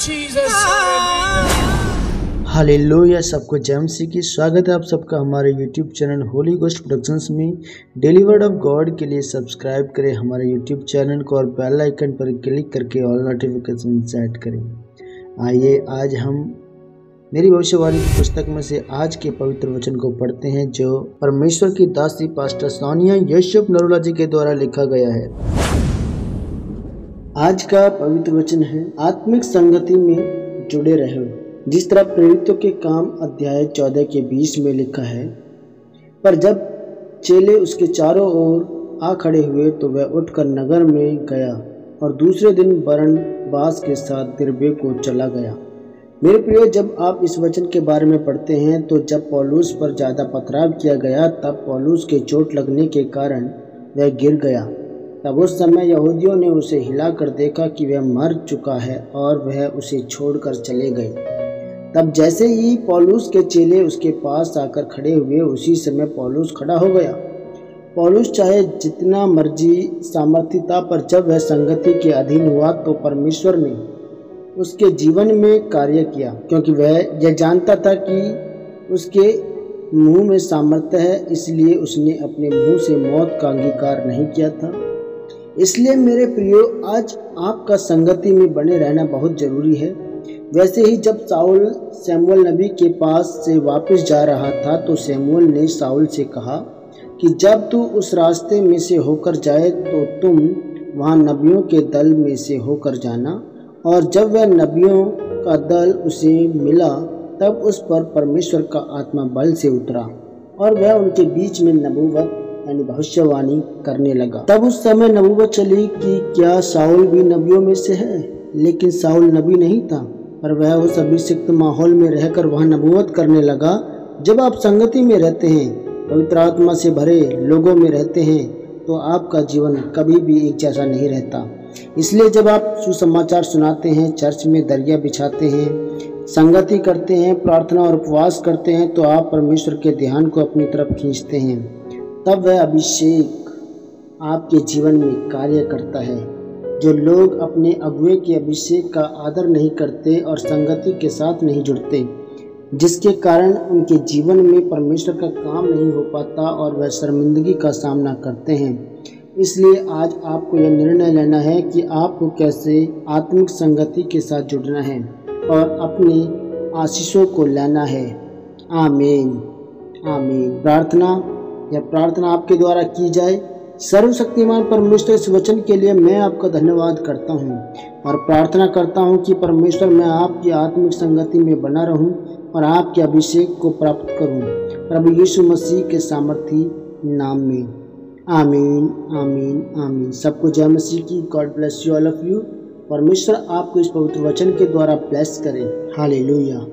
Jesus. Hallelujah. सबको जय मसीह की स्वागत है आप सबका हमारे YouTube channel Holi ghost productions में। डेली वर्ड ऑफ गॉड के लिए सब्सक्राइब करें हमारे यूट्यूब चैनल को और बेल आइकन पर क्लिक करके ऑल नोटिफिकेशन सेट करें। आइए आज हम मेरी भविष्यवाणी की पुस्तक में से आज के पवित्र वचन को पढ़ते हैं जो परमेश्वर की दासी पास्टर सोनिया यशुफ नरोला जी के द्वारा लिखा गया है। आज का पवित्र वचन है, आत्मिक संगति में जुड़े रहो। जिस तरह प्रेरितों के काम अध्याय 14 के 20 में लिखा है, पर जब चेले उसके चारों ओर आ खड़े हुए तो वह उठकर नगर में गया और दूसरे दिन बरनबास के साथ दिरबे को चला गया। मेरे प्रिय, जब आप इस वचन के बारे में पढ़ते हैं तो जब पौलुस पर ज़्यादा पथराव किया गया तब पौलुस के चोट लगने के कारण वह गिर गया। तब उस समय यहूदियों ने उसे हिलाकर देखा कि वह मर चुका है और वह उसे छोड़कर चले गए। तब जैसे ही पौलुस के चेले उसके पास आकर खड़े हुए उसी समय पौलुस खड़ा हो गया। पौलुस चाहे जितना मर्जी सामर्थ्य था, पर जब वह संगति के अधीन हुआ तो परमेश्वर ने उसके जीवन में कार्य किया, क्योंकि वह यह जानता था कि उसके मुंह में सामर्थ्य है, इसलिए उसने अपने मुंह से मौत का अंगीकार नहीं किया था। इसलिए मेरे प्रियो, आज आपका संगति में बने रहना बहुत जरूरी है। वैसे ही जब साउल शमूएल नबी के पास से वापस जा रहा था तो शमूएल ने साउल से कहा कि जब तू उस रास्ते में से होकर जाए तो तुम वहाँ नबियों के दल में से होकर जाना। और जब वह नबियों का दल उसे मिला तब उस पर परमेश्वर का आत्मा बल से उतरा और वह उनके बीच में नबूवत यानी भविष्यवाणी करने लगा। तब उस समय नबूवत चली कि क्या साउल भी नबियों में से है, लेकिन साउल नबी नहीं था, पर वह उस अभिषिक्त माहौल में रहकर वहाँ नबूवत करने लगा। जब आप संगति में रहते हैं, पवित्र आत्मा से भरे लोगों में रहते हैं, तो आपका जीवन कभी भी एक जैसा नहीं रहता। इसलिए जब आप सुसमाचार सुनाते हैं, चर्च में दरिया बिछाते हैं, संगति करते हैं, प्रार्थना और उपवास करते हैं, तो आप परमेश्वर के ध्यान को अपनी तरफ खींचते हैं। तब वह अभिषेक आपके जीवन में कार्य करता है। जो लोग अपने अगुए के अभिषेक का आदर नहीं करते और संगति के साथ नहीं जुड़ते, जिसके कारण उनके जीवन में परमेश्वर का काम नहीं हो पाता और वह शर्मिंदगी का सामना करते हैं। इसलिए आज आपको यह निर्णय लेना है कि आपको कैसे आत्मिक संगति के साथ जुड़ना है और अपनी आशीषों को लेना है। आमीन आमीन। यह प्रार्थना आपके द्वारा की जाए। सर्वशक्तिमान परमेश्वर, इस वचन के लिए मैं आपका धन्यवाद करता हूँ और प्रार्थना करता हूँ कि परमेश्वर मैं आपकी आत्मिक संगति में बना रहूँ और आपके अभिषेक को प्राप्त करूँ, प्रभु यीशु मसीह के सामर्थी नाम में। आमीन आमीन आमीन। सबको जय मसीह की। God bless you all of you. परमेश्वर आपको इस पवित्र वचन के द्वारा ब्लेस करे। हालेलुया।